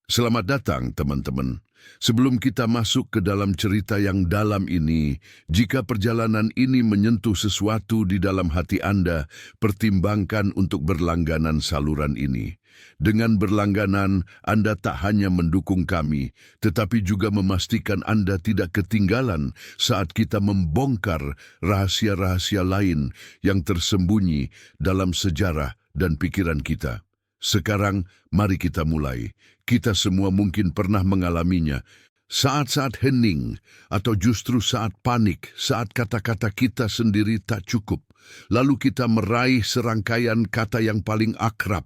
Selamat datang, teman-teman. Sebelum kita masuk ke dalam cerita yang dalam ini, jika perjalanan ini menyentuh sesuatu di dalam hati Anda, pertimbangkan untuk berlangganan saluran ini. Dengan berlangganan, Anda tak hanya mendukung kami, tetapi juga memastikan Anda tidak ketinggalan saat kita membongkar rahasia-rahasia lain yang tersembunyi dalam sejarah dan pikiran kita. Sekarang, mari kita mulai. Kita semua mungkin pernah mengalaminya. Saat-saat hening, atau justru saat panik, saat kata-kata kita sendiri tak cukup. Lalu kita meraih serangkaian kata yang paling akrab,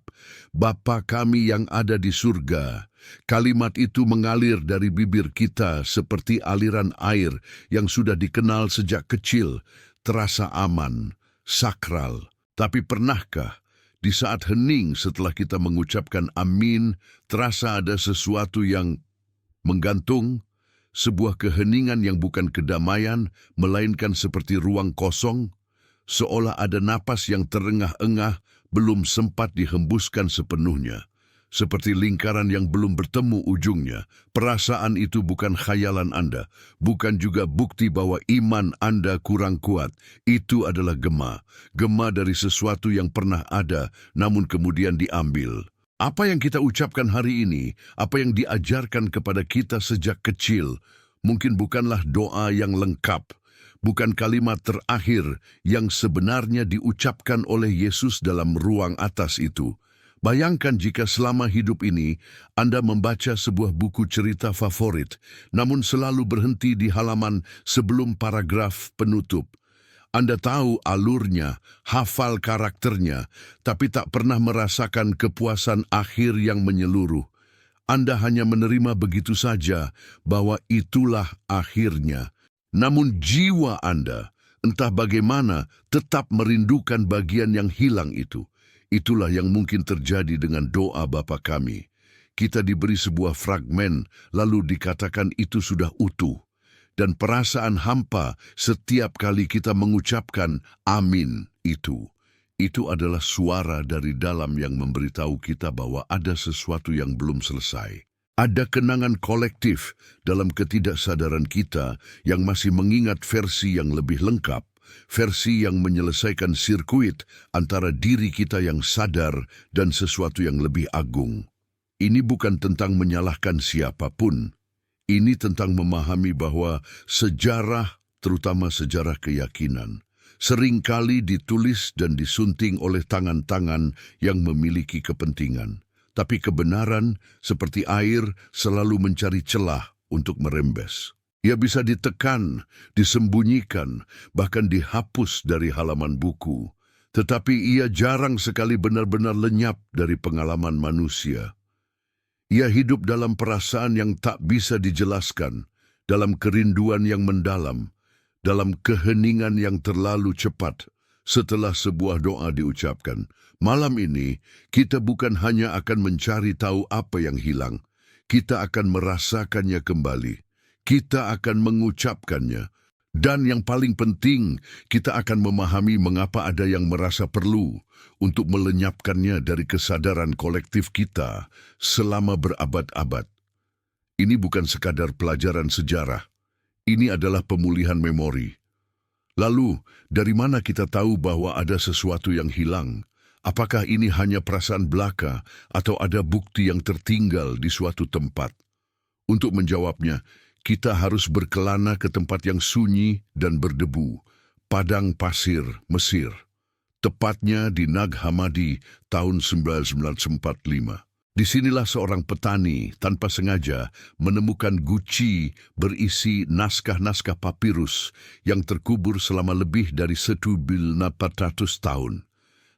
Bapa kami yang ada di surga. Kalimat itu mengalir dari bibir kita seperti aliran air yang sudah dikenal sejak kecil, terasa aman, sakral. Tapi pernahkah di saat hening setelah kita mengucapkan amin, terasa ada sesuatu yang menggantung, sebuah keheningan yang bukan kedamaian, melainkan seperti ruang kosong, seolah ada napas yang terengah-engah belum sempat dihembuskan sepenuhnya. Seperti lingkaran yang belum bertemu ujungnya. Perasaan itu bukan khayalan Anda, bukan juga bukti bahwa iman Anda kurang kuat. Itu adalah gema. Gema dari sesuatu yang pernah ada, namun kemudian diambil. Apa yang kita ucapkan hari ini, apa yang diajarkan kepada kita sejak kecil, mungkin bukanlah doa yang lengkap, bukan kalimat terakhir yang sebenarnya diucapkan oleh Yesus dalam ruang atas itu. Bayangkan jika selama hidup ini Anda membaca sebuah buku cerita favorit, namun selalu berhenti di halaman sebelum paragraf penutup. Anda tahu alurnya, hafal karakternya, tapi tak pernah merasakan kepuasan akhir yang menyeluruh. Anda hanya menerima begitu saja bahwa itulah akhirnya. Namun jiwa Anda, entah bagaimana, tetap merindukan bagian yang hilang itu. Itulah yang mungkin terjadi dengan doa Bapa kami. Kita diberi sebuah fragmen, lalu dikatakan itu sudah utuh. Dan perasaan hampa setiap kali kita mengucapkan amin itu. Itu adalah suara dari dalam yang memberitahu kita bahwa ada sesuatu yang belum selesai. Ada kenangan kolektif dalam ketidaksadaran kita yang masih mengingat versi yang lebih lengkap. Versi yang menyelesaikan sirkuit antara diri kita yang sadar dan sesuatu yang lebih agung. Ini bukan tentang menyalahkan siapapun. Ini tentang memahami bahwa sejarah, terutama sejarah keyakinan, seringkali ditulis dan disunting oleh tangan-tangan yang memiliki kepentingan. Tapi kebenaran, seperti air, selalu mencari celah untuk merembes. Ia bisa ditekan, disembunyikan, bahkan dihapus dari halaman buku. Tetapi ia jarang sekali benar-benar lenyap dari pengalaman manusia. Ia hidup dalam perasaan yang tak bisa dijelaskan, dalam kerinduan yang mendalam, dalam keheningan yang terlalu cepat setelah sebuah doa diucapkan. Malam ini, kita bukan hanya akan mencari tahu apa yang hilang, kita akan merasakannya kembali. Kita akan mengucapkannya. Dan yang paling penting, kita akan memahami mengapa ada yang merasa perlu untuk melenyapkannya dari kesadaran kolektif kita selama berabad-abad. Ini bukan sekadar pelajaran sejarah. Ini adalah pemulihan memori. Lalu, dari mana kita tahu bahwa ada sesuatu yang hilang? Apakah ini hanya perasaan belaka atau ada bukti yang tertinggal di suatu tempat? Untuk menjawabnya, kita harus berkelana ke tempat yang sunyi dan berdebu, padang pasir Mesir, tepatnya di Nag Hammadi tahun 1945. Disinilah seorang petani tanpa sengaja menemukan guci berisi naskah-naskah papirus yang terkubur selama lebih dari 1.400 tahun.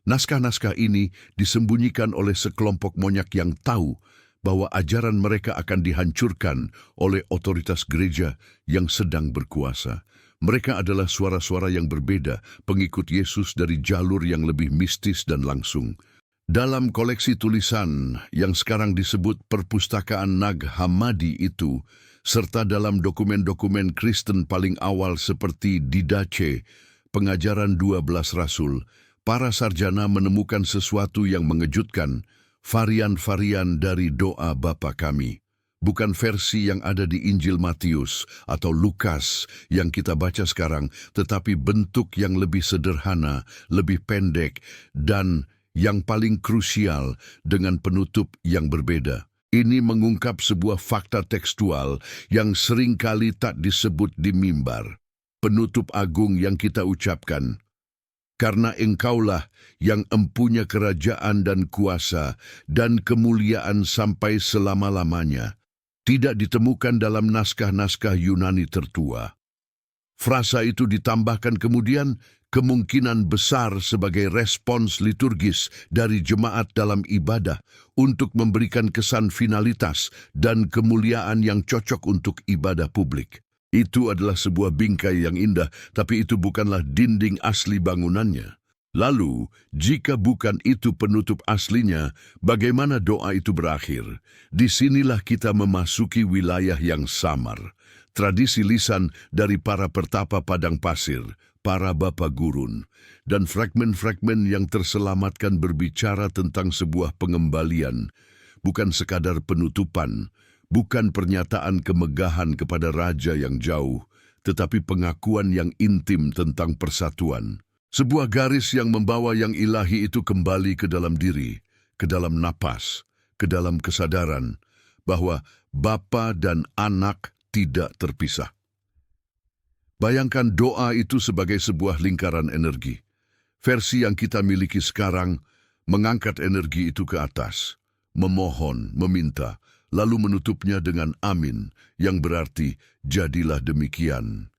Naskah-naskah ini disembunyikan oleh sekelompok monyak yang tahu bahwa ajaran mereka akan dihancurkan oleh otoritas gereja yang sedang berkuasa. Mereka adalah suara-suara yang berbeda, pengikut Yesus dari jalur yang lebih mistis dan langsung. Dalam koleksi tulisan yang sekarang disebut Perpustakaan Nag Hammadi itu, serta dalam dokumen-dokumen Kristen paling awal seperti Didache, Pengajaran 12 Rasul, para sarjana menemukan sesuatu yang mengejutkan. varian-varian dari doa Bapa kami. Bukan versi yang ada di Injil Matius atau Lukas yang kita baca sekarang, tetapi bentuk yang lebih sederhana, lebih pendek, dan yang paling krusial dengan penutup yang berbeda. Ini mengungkap sebuah fakta tekstual yang seringkali tak disebut di mimbar. Penutup agung yang kita ucapkan, "Karena Engkaulah yang empunya kerajaan dan kuasa dan kemuliaan sampai selama-lamanya," tidak ditemukan dalam naskah-naskah Yunani tertua. Frasa itu ditambahkan kemudian kemungkinan besar sebagai respons liturgis dari jemaat dalam ibadah untuk memberikan kesan finalitas dan kemuliaan yang cocok untuk ibadah publik. Itu adalah sebuah bingkai yang indah, tapi itu bukanlah dinding asli bangunannya. Lalu, jika bukan itu penutup aslinya, bagaimana doa itu berakhir? Disinilah kita memasuki wilayah yang samar. Tradisi lisan dari para pertapa padang pasir, para bapa gurun, dan fragmen-fragmen yang terselamatkan berbicara tentang sebuah pengembalian, bukan sekadar penutupan, bukan pernyataan kemegahan kepada raja yang jauh, tetapi pengakuan yang intim tentang persatuan. Sebuah garis yang membawa yang ilahi itu kembali ke dalam diri, ke dalam napas, ke dalam kesadaran, bahwa Bapa dan Anak tidak terpisah. Bayangkan doa itu sebagai sebuah lingkaran energi. Versi yang kita miliki sekarang mengangkat energi itu ke atas, memohon, meminta, lalu menutupnya dengan amin, yang berarti jadilah demikian.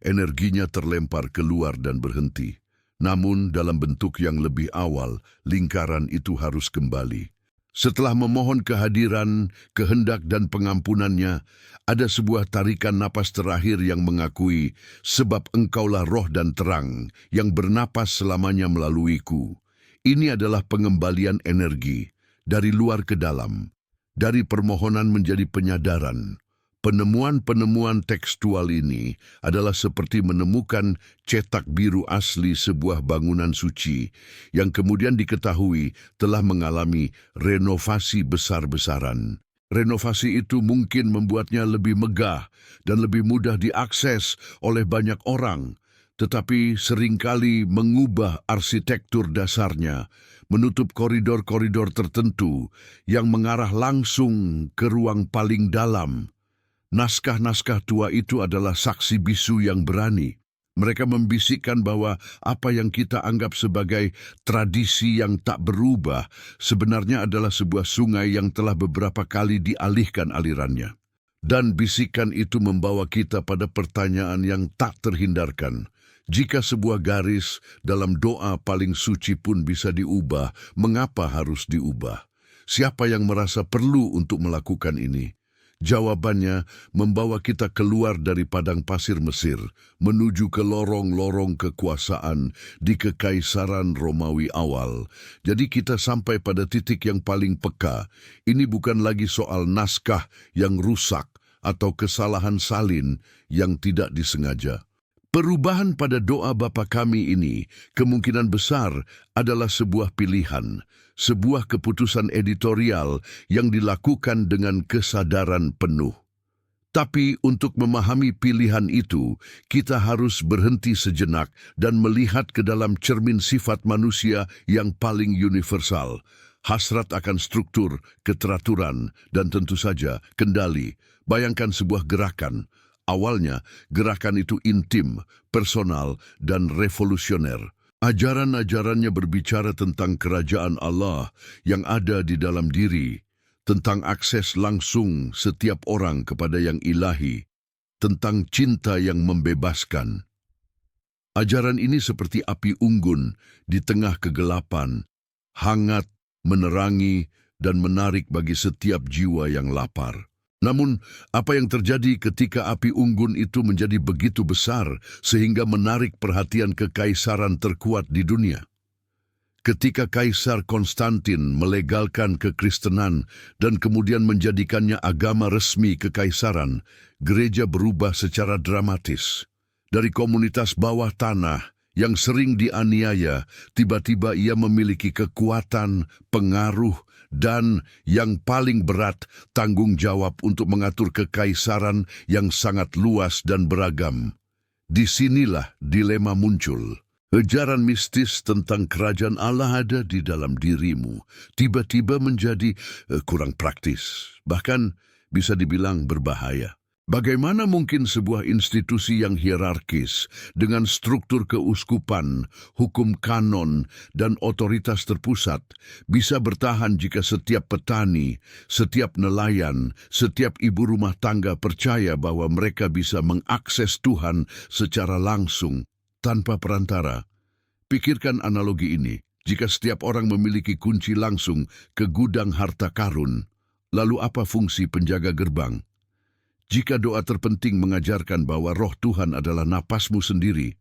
Energinya terlempar keluar dan berhenti. Namun dalam bentuk yang lebih awal, lingkaran itu harus kembali. Setelah memohon kehadiran, kehendak dan pengampunannya, ada sebuah tarikan napas terakhir yang mengakui, "Sebab Engkaulah roh dan terang, yang bernapas selamanya melaluiku." Ini adalah pengembalian energi, dari luar ke dalam, dari permohonan menjadi penyadaran. Penemuan-penemuan tekstual ini adalah seperti menemukan cetak biru asli sebuah bangunan suci yang kemudian diketahui telah mengalami renovasi besar-besaran. Renovasi itu mungkin membuatnya lebih megah dan lebih mudah diakses oleh banyak orang, tetapi seringkali mengubah arsitektur dasarnya, menutup koridor-koridor tertentu yang mengarah langsung ke ruang paling dalam. Naskah-naskah tua itu adalah saksi bisu yang berani. Mereka membisikkan bahwa apa yang kita anggap sebagai tradisi yang tak berubah sebenarnya adalah sebuah sungai yang telah beberapa kali dialihkan alirannya. Dan bisikan itu membawa kita pada pertanyaan yang tak terhindarkan. Jika sebuah garis dalam doa paling suci pun bisa diubah, mengapa harus diubah? Siapa yang merasa perlu untuk melakukan ini? Jawabannya membawa kita keluar dari padang pasir Mesir, menuju ke lorong-lorong kekuasaan di kekaisaran Romawi awal. Jadi kita sampai pada titik yang paling peka. Ini bukan lagi soal naskah yang rusak atau kesalahan salin yang tidak disengaja. Perubahan pada doa Bapa kami ini kemungkinan besar adalah sebuah pilihan, sebuah keputusan editorial yang dilakukan dengan kesadaran penuh. Tapi untuk memahami pilihan itu, kita harus berhenti sejenak dan melihat ke dalam cermin sifat manusia yang paling universal, hasrat akan struktur, keteraturan, dan tentu saja kendali. Bayangkan sebuah gerakan. Awalnya, gerakan itu intim, personal, dan revolusioner. Ajaran-ajarannya berbicara tentang kerajaan Allah yang ada di dalam diri, tentang akses langsung setiap orang kepada yang ilahi, tentang cinta yang membebaskan. Ajaran ini seperti api unggun di tengah kegelapan, hangat, menerangi, dan menarik bagi setiap jiwa yang lapar. Namun, apa yang terjadi ketika api unggun itu menjadi begitu besar sehingga menarik perhatian kekaisaran terkuat di dunia? Ketika Kaisar Konstantin melegalkan kekristenan dan kemudian menjadikannya agama resmi kekaisaran, gereja berubah secara dramatis. Dari komunitas bawah tanah yang sering dianiaya, tiba-tiba ia memiliki kekuatan, pengaruh, dan yang paling berat, tanggung jawab untuk mengatur kekaisaran yang sangat luas dan beragam. Disinilah dilema muncul. Ajaran mistis tentang kerajaan Allah ada di dalam dirimu tiba-tiba menjadi kurang praktis, bahkan bisa dibilang berbahaya. Bagaimana mungkin sebuah institusi yang hierarkis dengan struktur keuskupan, hukum kanon, dan otoritas terpusat bisa bertahan jika setiap petani, setiap nelayan, setiap ibu rumah tangga percaya bahwa mereka bisa mengakses Tuhan secara langsung tanpa perantara? Pikirkan analogi ini. Jika setiap orang memiliki kunci langsung ke gudang harta karun, lalu apa fungsi penjaga gerbang? Jika doa terpenting mengajarkan bahwa roh Tuhan adalah napasmu sendiri,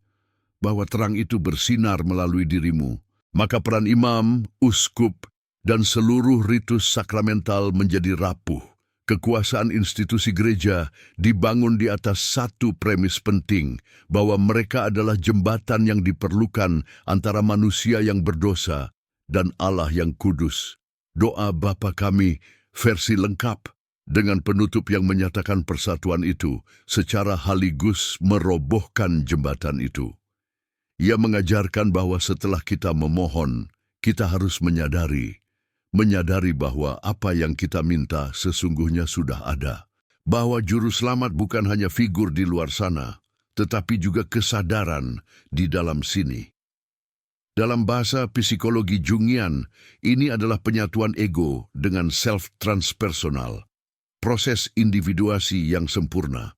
bahwa terang itu bersinar melalui dirimu, maka peran imam, uskup, dan seluruh ritus sakramental menjadi rapuh. Kekuasaan institusi gereja dibangun di atas satu premis penting, bahwa mereka adalah jembatan yang diperlukan antara manusia yang berdosa dan Allah yang kudus. Doa Bapa Kami, versi lengkap, dengan penutup yang menyatakan persatuan itu, secara haligus merobohkan jembatan itu. Ia mengajarkan bahwa setelah kita memohon, kita harus menyadari bahwa apa yang kita minta sesungguhnya sudah ada. Bahwa juru selamat bukan hanya figur di luar sana, tetapi juga kesadaran di dalam sini. Dalam bahasa psikologi Jungian, ini adalah penyatuan ego dengan self-transpersonal. Proses individuasi yang sempurna.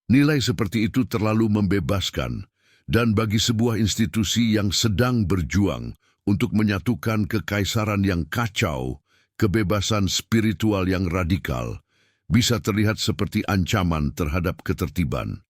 Nilai seperti itu terlalu membebaskan, dan bagi sebuah institusi yang sedang berjuang untuk menyatukan kekaisaran yang kacau, kebebasan spiritual yang radikal, bisa terlihat seperti ancaman terhadap ketertiban.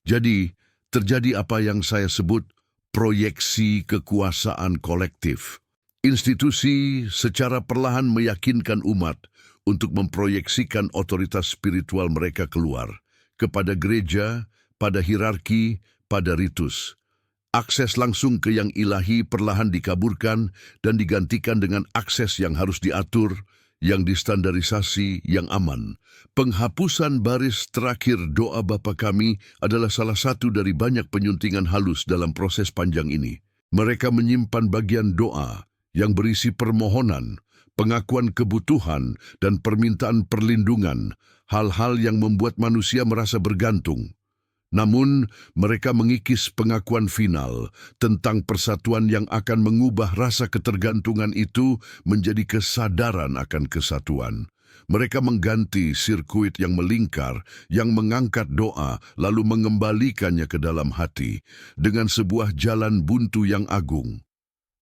Jadi, terjadi apa yang saya sebut proyeksi kekuasaan kolektif. Institusi secara perlahan meyakinkan umat untuk memproyeksikan otoritas spiritual mereka keluar, kepada gereja, pada hierarki, pada ritus. Akses langsung ke yang ilahi perlahan dikaburkan dan digantikan dengan akses yang harus diatur, yang distandarisasi, yang aman. Penghapusan baris terakhir doa Bapa Kami adalah salah satu dari banyak penyuntingan halus dalam proses panjang ini. Mereka menyimpan bagian doa yang berisi permohonan, pengakuan kebutuhan, dan permintaan perlindungan, hal-hal yang membuat manusia merasa bergantung. Namun, mereka mengikis pengakuan final tentang persatuan yang akan mengubah rasa ketergantungan itu menjadi kesadaran akan kesatuan. Mereka mengganti sirkuit yang melingkar, yang mengangkat doa, lalu mengembalikannya ke dalam hati, dengan sebuah jalan buntu yang agung.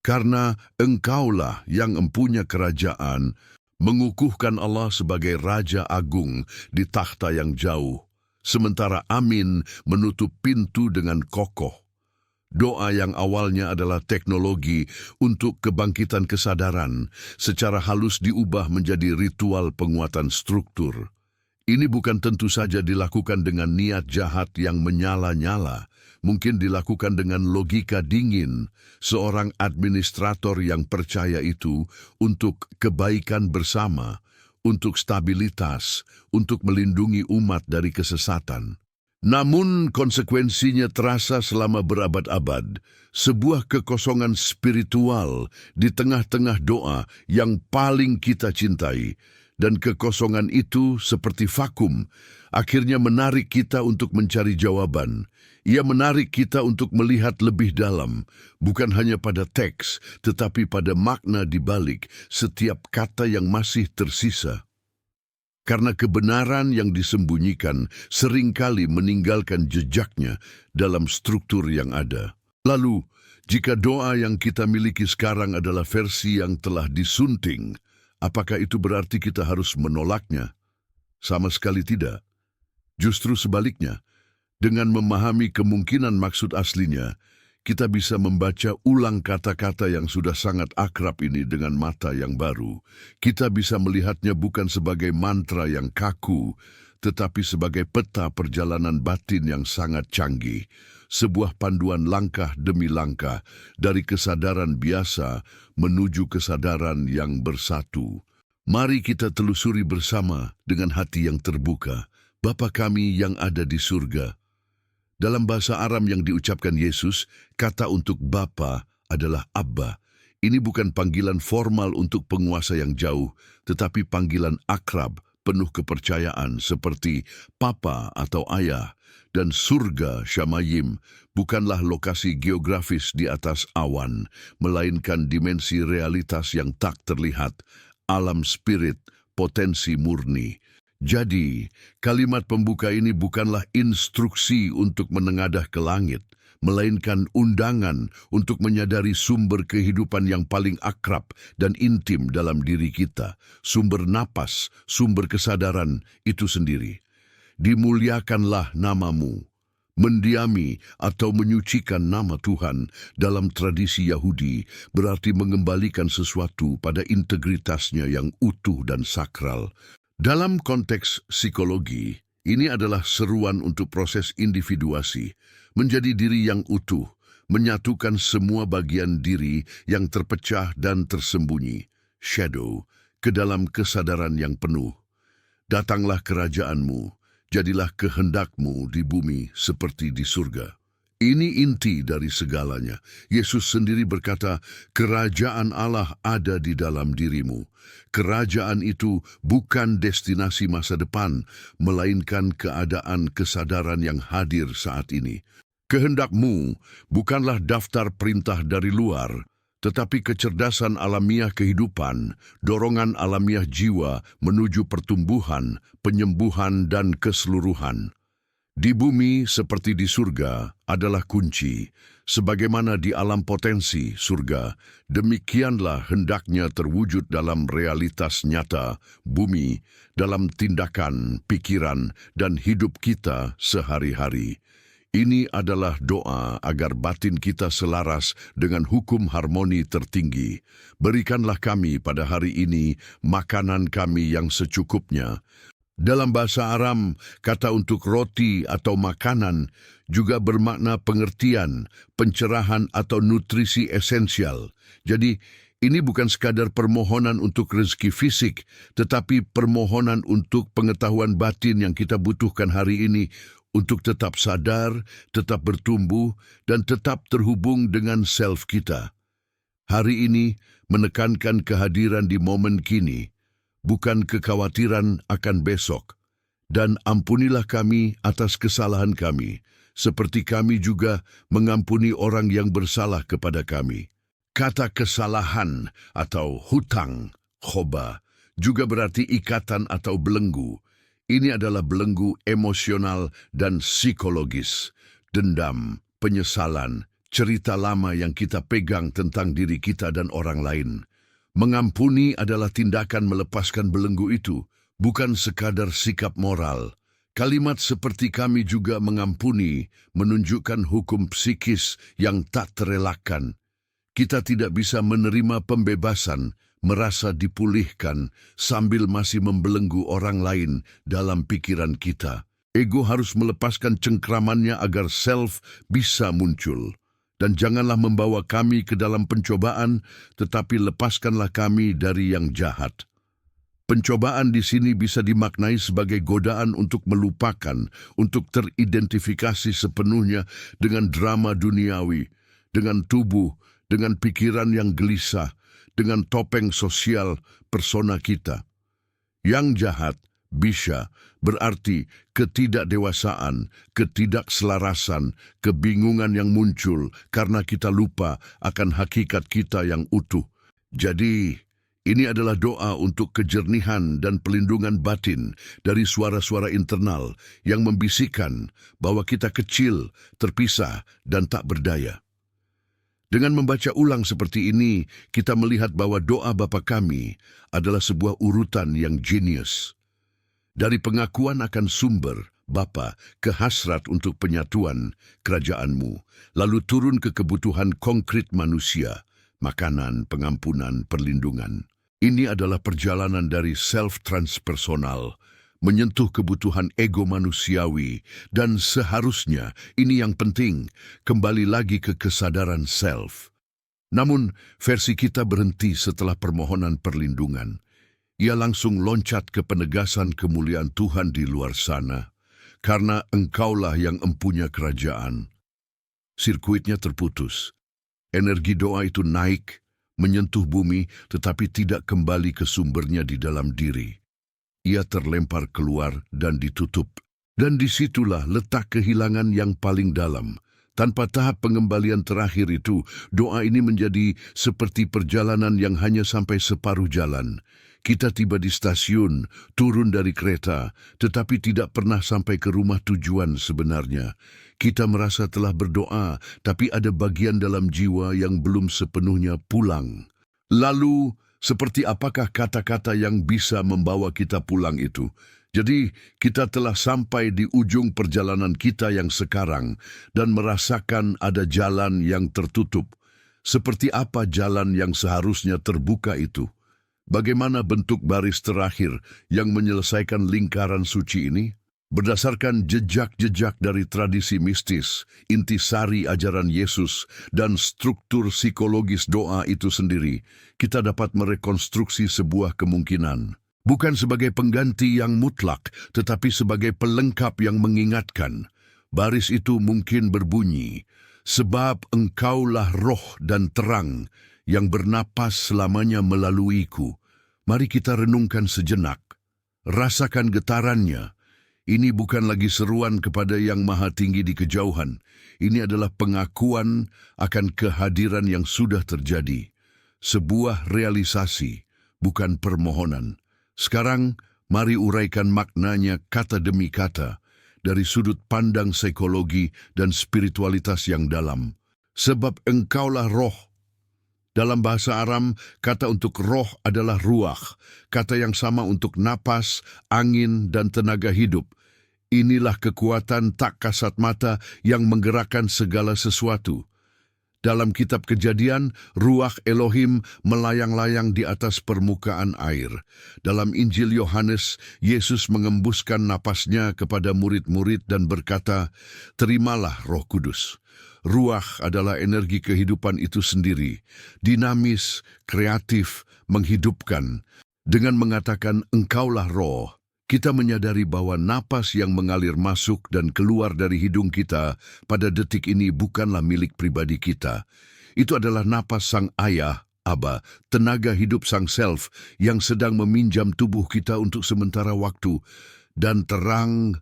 Karena Engkaulah yang empunya kerajaan, mengukuhkan Allah sebagai Raja Agung di takhta yang jauh, sementara Amin menutup pintu dengan kokoh. Doa yang awalnya adalah teknologi untuk kebangkitan kesadaran, secara halus diubah menjadi ritual penguatan struktur. Ini bukan tentu saja dilakukan dengan niat jahat yang menyala-nyala, mungkin dilakukan dengan logika dingin, seorang administrator yang percaya itu untuk kebaikan bersama, untuk stabilitas, untuk melindungi umat dari kesesatan. Namun konsekuensinya terasa selama berabad-abad, sebuah kekosongan spiritual di tengah-tengah doa yang paling kita cintai, dan kekosongan itu seperti vakum, akhirnya menarik kita untuk mencari jawaban. Ia menarik kita untuk melihat lebih dalam, bukan hanya pada teks, tetapi pada makna di balik setiap kata yang masih tersisa. Karena kebenaran yang disembunyikan seringkali meninggalkan jejaknya dalam struktur yang ada. Lalu, jika doa yang kita miliki sekarang adalah versi yang telah disunting, apakah itu berarti kita harus menolaknya? Sama sekali tidak. Justru sebaliknya, dengan memahami kemungkinan maksud aslinya, kita bisa membaca ulang kata-kata yang sudah sangat akrab ini dengan mata yang baru. Kita bisa melihatnya bukan sebagai mantra yang kaku, tetapi sebagai peta perjalanan batin yang sangat canggih, sebuah panduan langkah demi langkah dari kesadaran biasa menuju kesadaran yang bersatu. Mari kita telusuri bersama dengan hati yang terbuka. Bapa kami yang ada di surga. Dalam bahasa Aram yang diucapkan Yesus, kata untuk Bapa adalah Abba. Ini bukan panggilan formal untuk penguasa yang jauh, tetapi panggilan akrab, penuh kepercayaan seperti Papa atau Ayah. Dan surga Shamayim bukanlah lokasi geografis di atas awan, melainkan dimensi realitas yang tak terlihat, alam spirit, potensi murni. Jadi, kalimat pembuka ini bukanlah instruksi untuk menengadah ke langit, melainkan undangan untuk menyadari sumber kehidupan yang paling akrab dan intim dalam diri kita, sumber napas, sumber kesadaran itu sendiri. Dimuliakanlah namamu. Mendiami atau menyucikan nama Tuhan dalam tradisi Yahudi berarti mengembalikan sesuatu pada integritasnya yang utuh dan sakral. Dalam konteks psikologi, ini adalah seruan untuk proses individuasi, menjadi diri yang utuh, menyatukan semua bagian diri yang terpecah dan tersembunyi, shadow, ke dalam kesadaran yang penuh. Datanglah kerajaanmu, jadilah kehendakmu di bumi seperti di surga. Ini inti dari segalanya. Yesus sendiri berkata, kerajaan Allah ada di dalam dirimu. Kerajaan itu bukan destinasi masa depan, melainkan keadaan kesadaran yang hadir saat ini. Kehendakmu bukanlah daftar perintah dari luar, tetapi kecerdasan alamiah kehidupan, dorongan alamiah jiwa menuju pertumbuhan, penyembuhan, dan keseluruhan. Di bumi seperti di surga adalah kunci. Sebagaimana di alam potensi surga, demikianlah hendaknya terwujud dalam realitas nyata bumi, dalam tindakan, pikiran, dan hidup kita sehari-hari. Ini adalah doa agar batin kita selaras dengan hukum harmoni tertinggi. Berikanlah kami pada hari ini makanan kami yang secukupnya. Dalam bahasa Aram, kata untuk roti atau makanan juga bermakna pengertian, pencerahan atau nutrisi esensial. Jadi, ini bukan sekadar permohonan untuk rezeki fisik, tetapi permohonan untuk pengetahuan batin yang kita butuhkan hari ini untuk tetap sadar, tetap bertumbuh, dan tetap terhubung dengan self kita. Hari ini menekankan kehadiran di momen kini, bukan kekhawatiran akan besok. Dan ampunilah kami atas kesalahan kami, seperti kami juga mengampuni orang yang bersalah kepada kami. Kata kesalahan atau hutang, khoba, juga berarti ikatan atau belenggu. Ini adalah belenggu emosional dan psikologis, dendam, penyesalan, cerita lama yang kita pegang tentang diri kita dan orang lain. Mengampuni adalah tindakan melepaskan belenggu itu, bukan sekadar sikap moral. Kalimat seperti kami juga mengampuni menunjukkan hukum psikis yang tak terelakkan. Kita tidak bisa menerima pembebasan, merasa dipulihkan sambil masih membelenggu orang lain dalam pikiran kita. Ego harus melepaskan cengkramannya agar self bisa muncul. Dan janganlah membawa kami ke dalam pencobaan, tetapi lepaskanlah kami dari yang jahat. Pencobaan di sini bisa dimaknai sebagai godaan untuk melupakan, untuk teridentifikasi sepenuhnya dengan drama duniawi, dengan tubuh, dengan pikiran yang gelisah, dengan topeng sosial persona kita. Yang jahat, bisa berarti ketidakdewasaan, ketidakselarasan, kebingungan yang muncul karena kita lupa akan hakikat kita yang utuh. Jadi, ini adalah doa untuk kejernihan dan pelindungan batin dari suara-suara internal yang membisikkan bahwa kita kecil, terpisah, dan tak berdaya. Dengan membaca ulang seperti ini, kita melihat bahwa doa Bapa kami adalah sebuah urutan yang jenius. Dari pengakuan akan sumber, Bapa, ke hasrat untuk penyatuan kerajaan-Mu, lalu turun ke kebutuhan konkret manusia, makanan, pengampunan, perlindungan. Ini adalah perjalanan dari self-transpersonal menyentuh kebutuhan ego manusiawi, dan seharusnya, ini yang penting, kembali lagi ke kesadaran self. Namun, versi kita berhenti setelah permohonan perlindungan. Ia langsung loncat ke penegasan kemuliaan Tuhan di luar sana. Karena engkaulah yang empunya kerajaan. Sirkuitnya terputus. Energi doa itu naik, menyentuh bumi, tetapi tidak kembali ke sumbernya di dalam diri. Ia terlempar keluar dan ditutup. Dan disitulah letak kehilangan yang paling dalam. Tanpa tahap pengembalian terakhir itu, doa ini menjadi seperti perjalanan yang hanya sampai separuh jalan. Kita tiba di stasiun, turun dari kereta, tetapi tidak pernah sampai ke rumah tujuan sebenarnya. Kita merasa telah berdoa, tapi ada bagian dalam jiwa yang belum sepenuhnya pulang. Lalu, seperti apakah kata-kata yang bisa membawa kita pulang itu? Jadi, kita telah sampai di ujung perjalanan kita yang sekarang dan merasakan ada jalan yang tertutup. Seperti apa jalan yang seharusnya terbuka itu? Bagaimana bentuk baris terakhir yang menyelesaikan lingkaran suci ini? Berdasarkan jejak-jejak dari tradisi mistis, intisari ajaran Yesus, dan struktur psikologis doa itu sendiri, kita dapat merekonstruksi sebuah kemungkinan. Bukan sebagai pengganti yang mutlak, tetapi sebagai pelengkap yang mengingatkan. Baris itu mungkin berbunyi, "Sebab engkaulah roh dan terang yang bernapas selamanya melaluiku." Mari kita renungkan sejenak. Rasakan getarannya. Ini bukan lagi seruan kepada yang maha tinggi di kejauhan. Ini adalah pengakuan akan kehadiran yang sudah terjadi. Sebuah realisasi, bukan permohonan. Sekarang, mari uraikan maknanya kata demi kata dari sudut pandang psikologi dan spiritualitas yang dalam. Sebab engkaulah roh. Dalam bahasa Aram, kata untuk roh adalah ruach, kata yang sama untuk napas, angin, dan tenaga hidup. Inilah kekuatan tak kasat mata yang menggerakkan segala sesuatu. Dalam kitab Kejadian, ruach Elohim melayang-layang di atas permukaan air. Dalam Injil Yohanes, Yesus mengembuskan napasnya kepada murid-murid dan berkata, "Terimalah Roh Kudus." Ruach adalah energi kehidupan itu sendiri, dinamis, kreatif, menghidupkan. Dengan mengatakan engkaulah roh, kita menyadari bahwa napas yang mengalir masuk dan keluar dari hidung kita pada detik ini bukanlah milik pribadi kita. Itu adalah napas sang ayah, Aba, tenaga hidup sang self yang sedang meminjam tubuh kita untuk sementara waktu. Dan terang,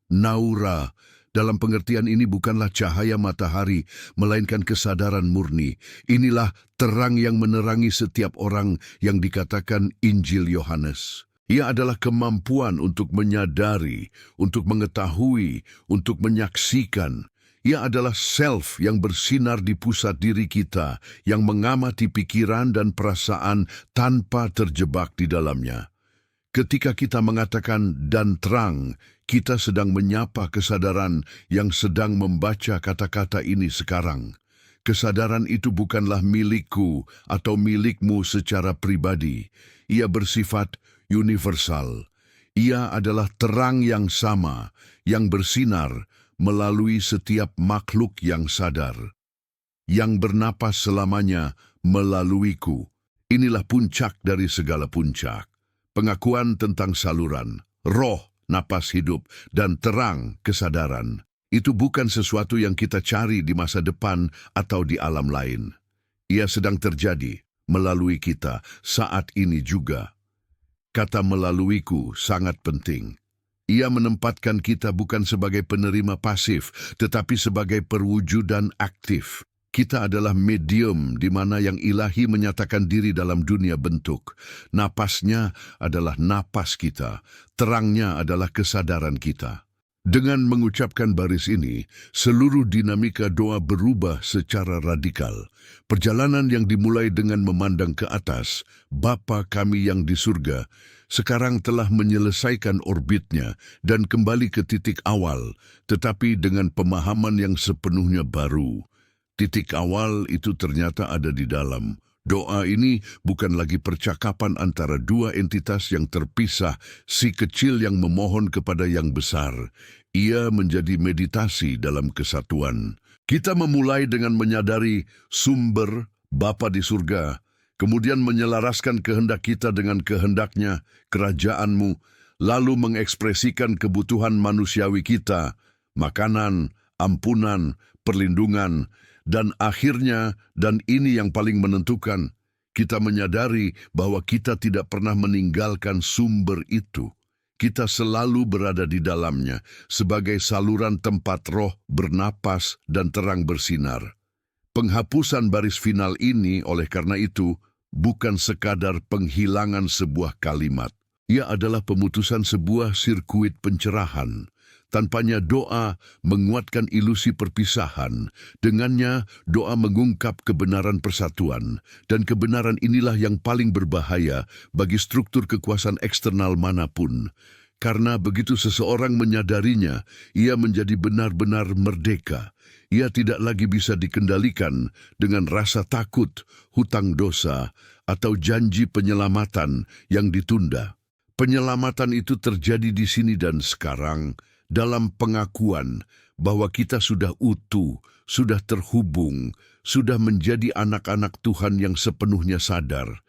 naura, dalam pengertian ini bukanlah cahaya matahari, melainkan kesadaran murni. Inilah terang yang menerangi setiap orang yang dikatakan Injil Yohanes. Ia adalah kemampuan untuk menyadari, untuk mengetahui, untuk menyaksikan. Ia adalah self yang bersinar di pusat diri kita, yang mengamati pikiran dan perasaan tanpa terjebak di dalamnya. Ketika kita mengatakan "dan terang", kita sedang menyapa kesadaran yang sedang membaca kata-kata ini sekarang. Kesadaran itu bukanlah milikku atau milikmu secara pribadi. Ia bersifat universal. Ia adalah terang yang sama, yang bersinar melalui setiap makhluk yang sadar. Yang bernapas selamanya melaluiku. Inilah puncak dari segala puncak. Pengakuan tentang saluran, roh, napas hidup, dan terang kesadaran. Itu bukan sesuatu yang kita cari di masa depan atau di alam lain. Ia sedang terjadi melalui kita saat ini juga. Kata melaluiku sangat penting. Ia menempatkan kita bukan sebagai penerima pasif, tetapi sebagai perwujudan aktif. Kita adalah medium di mana yang ilahi menyatakan diri dalam dunia bentuk. Napasnya adalah napas kita, terangnya adalah kesadaran kita. Dengan mengucapkan baris ini, seluruh dinamika doa berubah secara radikal. Perjalanan yang dimulai dengan memandang ke atas, Bapa kami yang di surga, sekarang telah menyelesaikan orbitnya dan kembali ke titik awal, tetapi dengan pemahaman yang sepenuhnya baru. Titik awal itu ternyata ada di dalam, Doa ini bukan lagi percakapan antara dua entitas yang terpisah, si kecil yang memohon kepada yang besar. Ia menjadi meditasi dalam kesatuan. Kita memulai dengan menyadari sumber Bapa di surga, kemudian menyelaraskan kehendak kita dengan kehendaknya, kerajaan-Mu, lalu mengekspresikan kebutuhan manusiawi kita, makanan, ampunan, perlindungan, dan akhirnya, dan ini yang paling menentukan, kita menyadari bahwa kita tidak pernah meninggalkan sumber itu. Kita selalu berada di dalamnya, sebagai saluran tempat roh bernapas dan terang bersinar. Penghapusan baris final ini, oleh karena itu, bukan sekadar penghilangan sebuah kalimat. Ia adalah pemutusan sebuah sirkuit pencerahan. Tanpanya doa menguatkan ilusi perpisahan. Dengannya doa mengungkap kebenaran persatuan. Dan kebenaran inilah yang paling berbahaya bagi struktur kekuasaan eksternal manapun. Karena begitu seseorang menyadarinya, ia menjadi benar-benar merdeka. Ia tidak lagi bisa dikendalikan dengan rasa takut, hutang dosa, atau janji penyelamatan yang ditunda. Penyelamatan itu terjadi di sini dan sekarang, dalam pengakuan bahwa kita sudah utuh, sudah terhubung, sudah menjadi anak-anak Tuhan yang sepenuhnya sadar.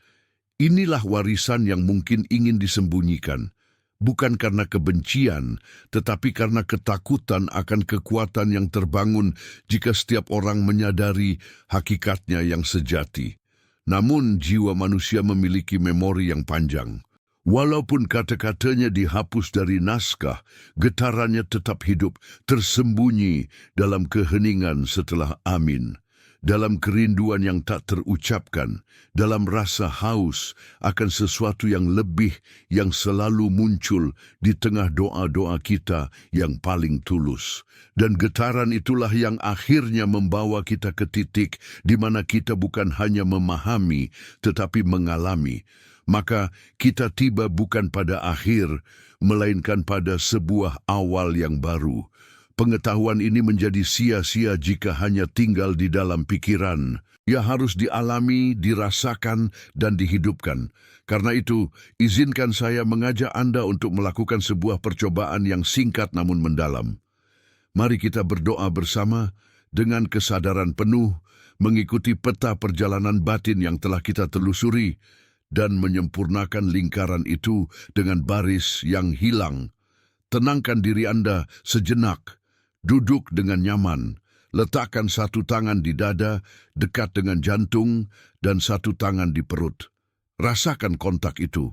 Inilah warisan yang mungkin ingin disembunyikan, bukan karena kebencian, tetapi karena ketakutan akan kekuatan yang terbangun jika setiap orang menyadari hakikatnya yang sejati. Namun jiwa manusia memiliki memori yang panjang. Walaupun kata-katanya dihapus dari naskah, getarannya tetap hidup, tersembunyi dalam keheningan setelah amin, dalam kerinduan yang tak terucapkan, dalam rasa haus akan sesuatu yang lebih yang selalu muncul di tengah doa-doa kita yang paling tulus. Dan getaran itulah yang akhirnya membawa kita ke titik di mana kita bukan hanya memahami, tetapi mengalami. Maka kita tiba bukan pada akhir, melainkan pada sebuah awal yang baru. Pengetahuan ini menjadi sia-sia jika hanya tinggal di dalam pikiran. Ia harus dialami, dirasakan, dan dihidupkan. Karena itu, izinkan saya mengajak Anda untuk melakukan sebuah percobaan yang singkat namun mendalam. Mari kita berdoa bersama dengan kesadaran penuh, mengikuti peta perjalanan batin yang telah kita telusuri, dan menyempurnakan lingkaran itu dengan baris yang hilang. Tenangkan diri Anda sejenak, duduk dengan nyaman, letakkan satu tangan di dada dekat dengan jantung dan satu tangan di perut. Rasakan kontak itu,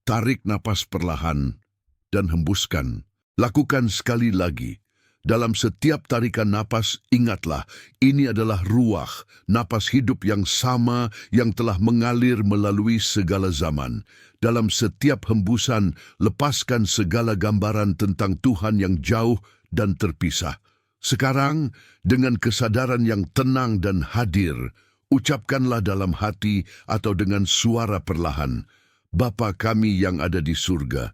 tarik napas perlahan dan hembuskan. Lakukan sekali lagi. Dalam setiap tarikan napas, ingatlah, ini adalah ruah, napas hidup yang sama yang telah mengalir melalui segala zaman. Dalam setiap hembusan, lepaskan segala gambaran tentang Tuhan yang jauh dan terpisah. Sekarang, dengan kesadaran yang tenang dan hadir, ucapkanlah dalam hati atau dengan suara perlahan, Bapa kami yang ada di surga.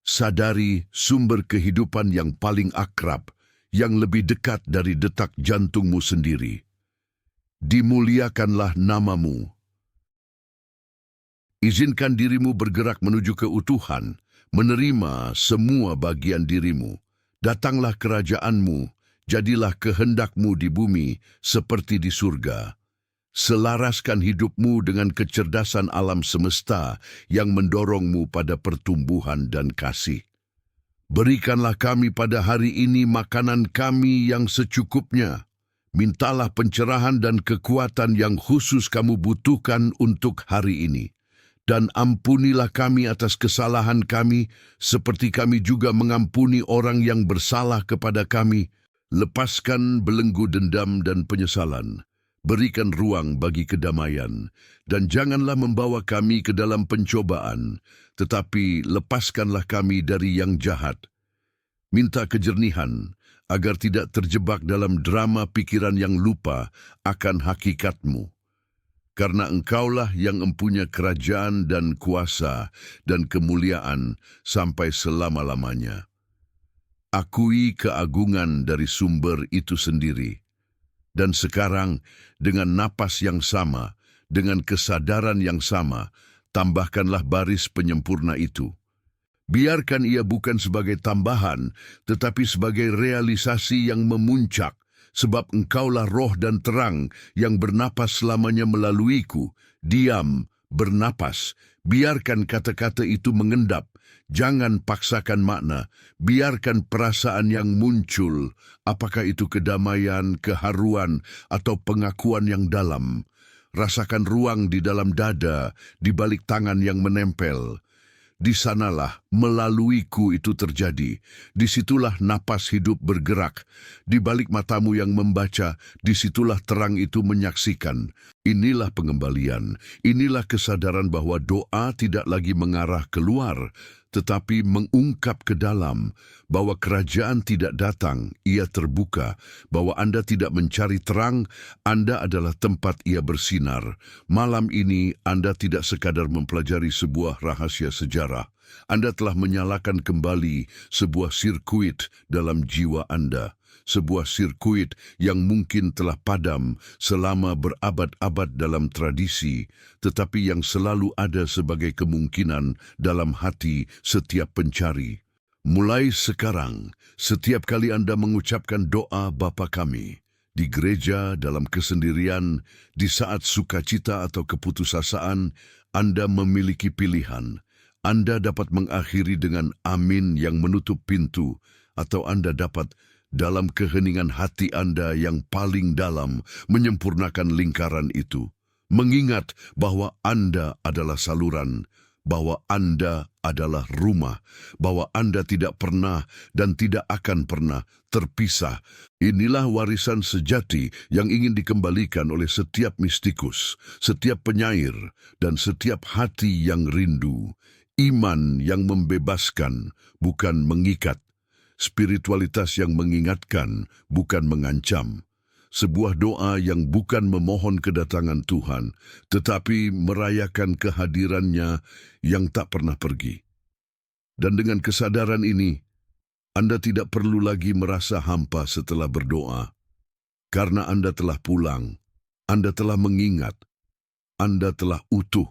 Sadari sumber kehidupan yang paling akrab, yang lebih dekat dari detak jantungmu sendiri. Dimuliakanlah namamu. Izinkan dirimu bergerak menuju keutuhan, menerima semua bagian dirimu. Datanglah kerajaanmu, jadilah kehendakmu di bumi seperti di surga. Selaraskan hidupmu dengan kecerdasan alam semesta yang mendorongmu pada pertumbuhan dan kasih. Berikanlah kami pada hari ini makanan kami yang secukupnya. Mintalah pencerahan dan kekuatan yang khusus kamu butuhkan untuk hari ini. Dan ampunilah kami atas kesalahan kami, seperti kami juga mengampuni orang yang bersalah kepada kami. Lepaskan belenggu dendam dan penyesalan. Berikan ruang bagi kedamaian, dan janganlah membawa kami ke dalam pencobaan, tetapi lepaskanlah kami dari yang jahat. Minta kejernihan, agar tidak terjebak dalam drama pikiran yang lupa akan hakikatmu. Karena Engkaulah yang mempunyai kerajaan dan kuasa dan kemuliaan sampai selama-lamanya. Akui keagungan dari sumber itu sendiri. Dan sekarang, dengan napas yang sama, Dengan kesadaran yang sama, tambahkanlah baris penyempurna itu. Biarkan ia bukan sebagai tambahan, tetapi sebagai realisasi yang memuncak, sebab engkaulah roh dan terang yang bernapas selamanya melaluiku. Diam, bernapas, biarkan kata-kata itu mengendap. Jangan paksakan makna, biarkan perasaan yang muncul, apakah itu kedamaian, keharuan, atau pengakuan yang dalam. Rasakan ruang di dalam dada, di balik tangan yang menempel. Di sanalah melaluiku itu terjadi. Disitulah napas hidup bergerak. Di balik matamu yang membaca, disitulah terang itu menyaksikan. Inilah pengembalian. Inilah kesadaran bahwa doa tidak lagi mengarah keluar, tetapi mengungkap ke dalam, bahwa kerajaan tidak datang, ia terbuka, bahwa Anda tidak mencari terang, Anda adalah tempat ia bersinar. Malam ini Anda tidak sekadar mempelajari sebuah rahasia sejarah, Anda telah menyalakan kembali sebuah sirkuit dalam jiwa Anda. Sebuah sirkuit yang mungkin telah padam selama berabad-abad dalam tradisi, tetapi yang selalu ada sebagai kemungkinan dalam hati setiap pencari. Mulai sekarang, setiap kali Anda mengucapkan doa Bapa Kami, di gereja, dalam kesendirian, di saat sukacita atau keputusasaan, Anda memiliki pilihan. Anda dapat mengakhiri dengan amin yang menutup pintu, atau Anda dapat dalam keheningan hati Anda yang paling dalam menyempurnakan lingkaran itu. Mengingat bahwa Anda adalah saluran, bahwa Anda adalah rumah, bahwa Anda tidak pernah dan tidak akan pernah terpisah. Inilah warisan sejati yang ingin dikembalikan oleh setiap mistikus, setiap penyair, dan setiap hati yang rindu. Iman yang membebaskan, bukan mengikat. Spiritualitas yang mengingatkan, bukan mengancam. Sebuah doa yang bukan memohon kedatangan Tuhan, tetapi merayakan kehadirannya yang tak pernah pergi. Dan dengan kesadaran ini, Anda tidak perlu lagi merasa hampa setelah berdoa, karena Anda telah pulang, Anda telah mengingat, Anda telah utuh.